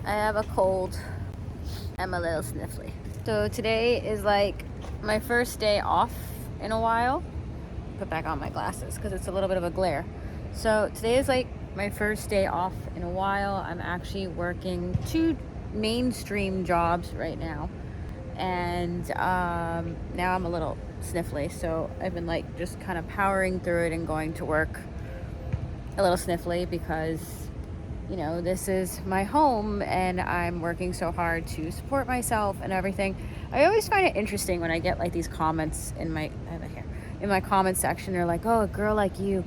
I have a cold. I'm a little sniffly. So today is like my first day off in a while. Put back on my glasses because it's a little bit of a glare. So today is like my first day off in a while. I'm actually working 2 mainstream jobs right now. And now I'm a little sniffly. So I've been like just kind of powering through it and going to work a little sniffly because this is my home and I'm working so hard to support myself and everything. I always find it interesting when I get like these comments in my comment section. They're like, oh, a girl like you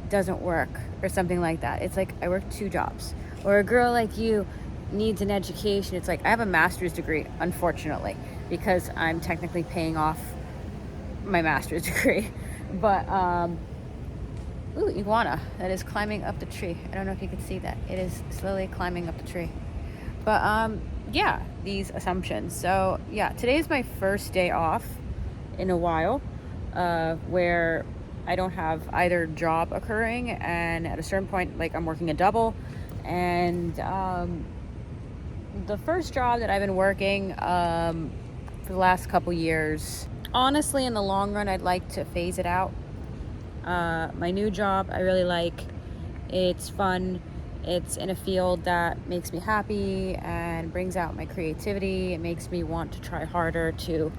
doesn't work or something like that. It's like, I work 2 jobs. Or a girl like you needs an education. It's like, I have a master's degree, unfortunately, because I'm technically paying off my master's degree. But ooh, iguana that is climbing up the tree. I don't know if you can see that. It is slowly climbing up the tree. But yeah, these assumptions. So yeah, today is my first day off in a while, where I don't have either job occurring, and at a certain point, like, I'm working a double. And the first job that I've been working for the last couple years, honestly, in the long run, I'd like to phase it out. My new job, I really like. It's fun. It's in a field that makes me happy and brings out my creativity. It makes me want to try harder to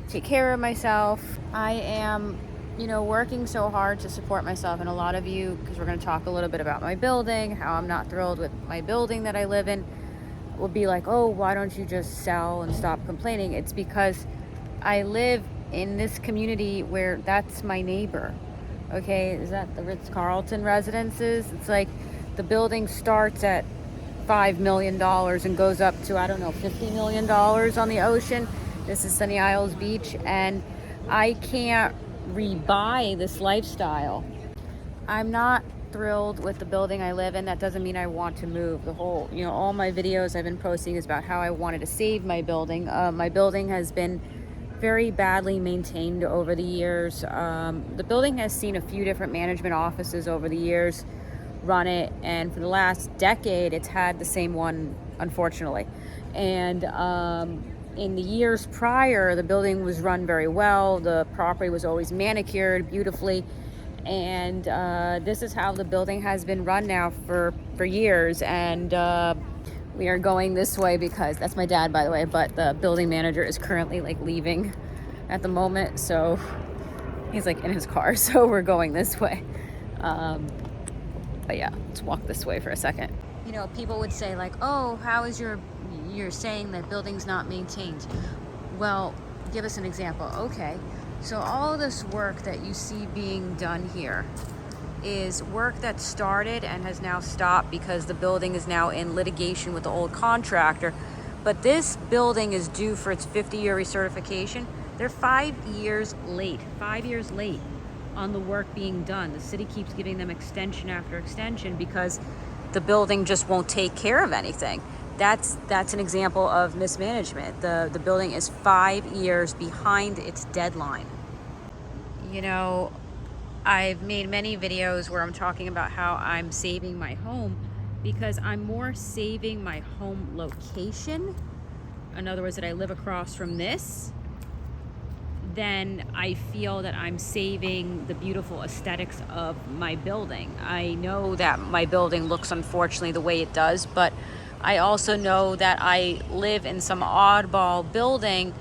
take care of myself. I am, working so hard to support myself. And a lot of you, because we're going to talk a little bit about my building, how I'm not thrilled with my building that I live in, will be like, oh, why don't you just sell and stop complaining? It's because I live in this community where that's my neighbor. Okay, is that the Ritz-Carlton residences? It's like the building starts at $5 million and goes up to, I don't know, $50 million on the ocean. This is Sunny Isles Beach, and I can't rebuy this lifestyle. I'm not thrilled with the building I live in. That doesn't mean I want to move. The whole, all my videos I've been posting is about how I wanted to save my building. My building has been very badly maintained over the years. The building has seen a few different management offices over the years run it, and for the last decade it's had the same one, unfortunately. And in the years prior, the building was run very well. The property was always manicured beautifully, and this is how the building has been run now for years. And we are going this way because that's my dad, by the way, but the building manager is currently like leaving at the moment, so he's like in his car, so we're going this way. But yeah, let's walk this way for a second. People would say like, oh, how is you're saying that building's not maintained? Well, give us an example. Okay, so all of this work that you see being done here is work that started and has now stopped because the building is now in litigation with the old contractor. But this building is due for its 50-year recertification. They're 5 years late on the work being done. The city keeps giving them extension after extension because the building just won't take care of anything. That's an example of mismanagement. The building is 5 years behind its deadline. I've made many videos where I'm talking about how I'm saving my home because I'm more saving my home location, in other words, that I live across from this, then I feel that I'm saving the beautiful aesthetics of my building. I know that my building looks, unfortunately, the way it does, but I also know that I live in some oddball building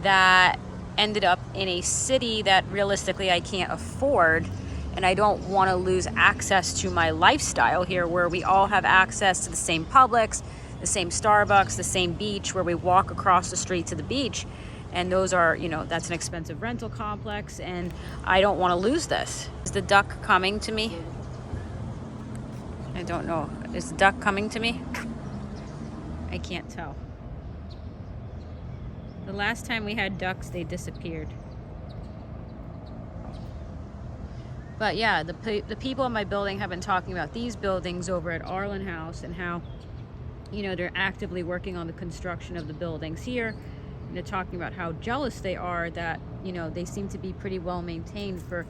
that ended up in a city that realistically I can't afford, and I don't want to lose access to my lifestyle here, where we all have access to the same Publix, the same Starbucks, the same beach, where we walk across the street to the beach. And those are, that's an expensive rental complex, and I don't want to lose this. Is the duck coming to me? I don't know. Is the duck coming to me? I can't tell. The last time we had ducks, they disappeared. But yeah, the people in my building have been talking about these buildings over at Arlen House and how, they're actively working on the construction of the buildings here. And they're talking about how jealous they are that, they seem to be pretty well maintained for,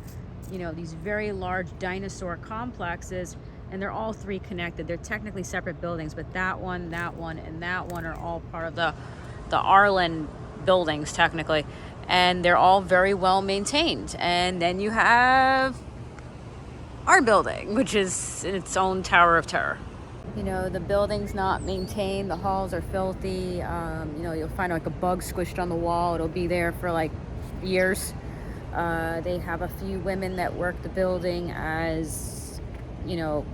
these very large dinosaur complexes and they're all three connected. They're technically separate buildings, but that one, and that one are all part of the Arlen buildings technically, and they're all very well maintained. And then you have our building, which is in its own tower of terror. You know, the building's not maintained, the halls are filthy. You know, you'll find like a bug squished on the wall. It'll be there for like years. They have a few women that work the building as, you know,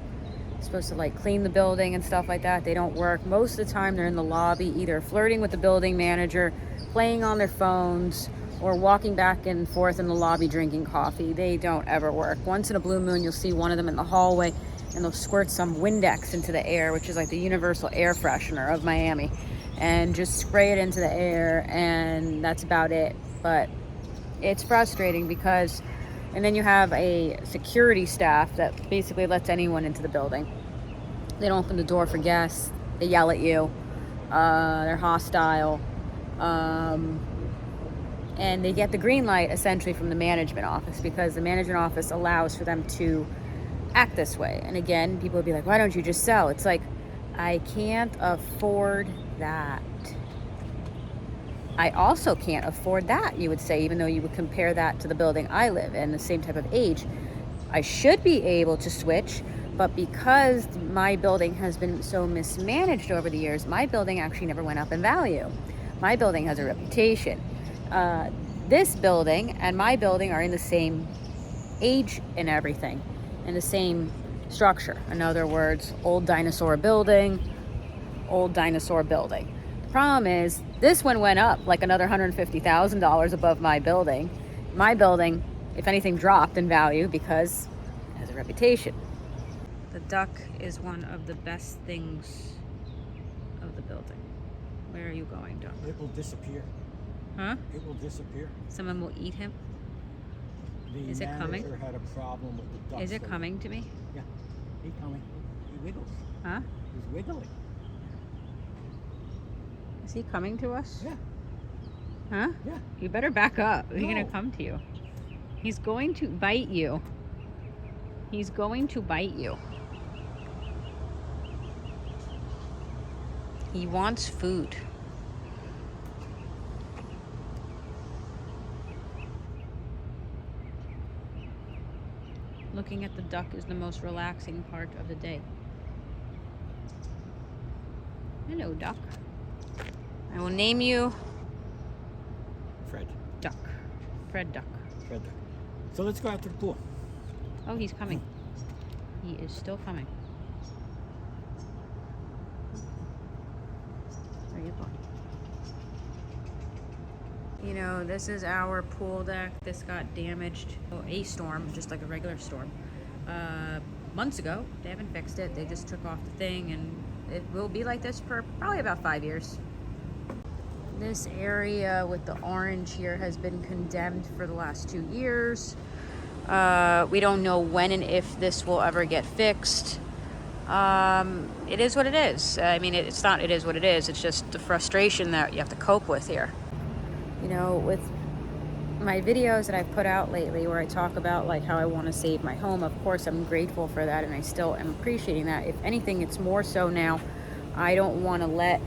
supposed to like clean the building and stuff like that. They don't work. Most of the time they're in the lobby, either flirting with the building manager, playing on their phones, or walking back and forth in the lobby drinking coffee. They don't ever work. Once in a blue moon, you'll see one of them in the hallway, and they'll squirt some Windex into the air, which is like the universal air freshener of Miami, and just spray it into the air, and that's about it. But it's frustrating because, and then you have a security staff that basically lets anyone into the building. They don't open the door for guests. They yell at you. They're hostile. And they get the green light essentially from the management office, because the management office allows for them to act this way. And again, people would be like, why don't you just sell? It's like, I can't afford that. I also can't afford that, you would say, even though you would compare that to the building I live in, the same type of age. I should be able to switch, but because my building has been so mismanaged over the years, my building actually never went up in value. My building has a reputation. This building and my building are in the same age and everything, in the same structure. In other words, old dinosaur building, old dinosaur building. The problem is this one went up like another $150,000 above my building. My building, if anything, dropped in value because it has a reputation. The duck is one of the best things of the building. Where are you going, duck? It will disappear. Huh? It will disappear. Someone will eat him? Is it coming? The manager had a problem with the duck. Is it coming to me? Yeah, he's coming. He wiggles. Huh? He's wiggling. Is he coming to us? Yeah. Huh? Yeah. You better back up. He's No. gonna come to you. He's going to bite you. He's going to bite you. He wants food. Looking at the duck is the most relaxing part of the day. Hello, duck. I will name you Fred. Duck. Fred Duck. Fred Duck. So let's go out to the pool. Oh, he's coming. He is still coming. Where are you going? You know, this is our pool deck. This got damaged. A storm, just like a regular storm. Months ago. They haven't fixed it. They just took off the thing, and it will be like this for probably about 5 years. This area with the orange here has been condemned for the last 2 years. We don't know when and if this will ever get fixed. It is what it is. I mean, it's not it is what it is. It's just the frustration that you have to cope with here. You know, with my videos that I've put out lately where I talk about like how I want to save my home, of course I'm grateful for that, and I still am appreciating that. If anything, it's more so now. I don't want to let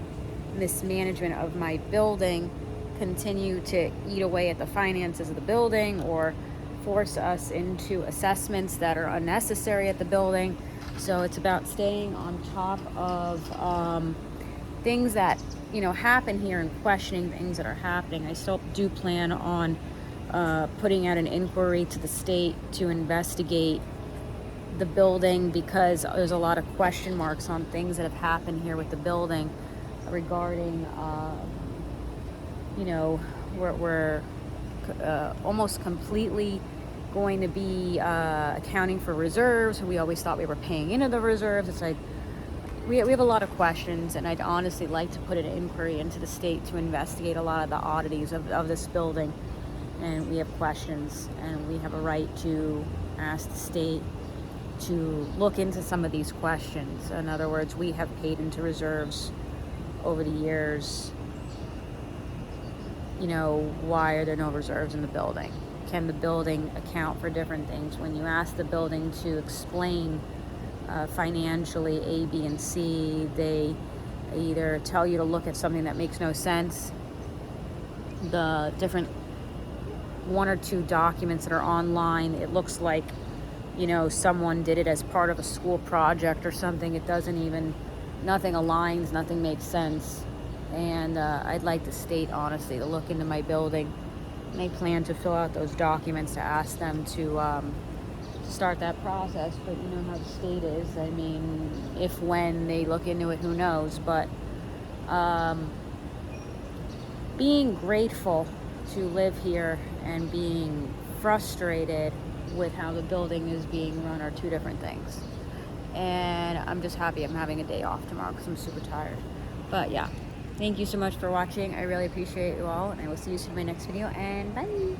mismanagement of my building continue to eat away at the finances of the building or force us into assessments that are unnecessary at the building. So it's about staying on top of things that, you know, happen here and questioning things that are happening. I still do plan on putting out an inquiry to the state to investigate the building, because there's a lot of question marks on things that have happened here with the building regarding, you know, we're almost completely going to be accounting for reserves. We always thought we were paying into the reserves. It's like we have a lot of questions, and I'd honestly like to put an inquiry into the state to investigate a lot of the oddities of this building. And we have questions, and we have a right to ask the state to look into some of these questions. In other words, we have paid into reserves over the years. You know, why are there no reserves in the building? Can the building account for different things? When you ask the building to explain financially A, B, and C. They either tell you to look at something that makes no sense. The different 1 or 2 documents that are online, it looks like, you know, someone did it as part of a school project or something. It doesn't even, nothing aligns, nothing makes sense. And I'd like the state, honestly, to look into my building. And I plan to fill out those documents to ask them to start that process. But you know how the state is. I mean, if when they look into it, who knows. But being grateful to live here and being frustrated with how the building is being run are 2 different things. And I'm just happy I'm having a day off tomorrow because I'm super tired. But yeah, thank you so much for watching. I really appreciate you all, and I will see you soon in my next video, and bye.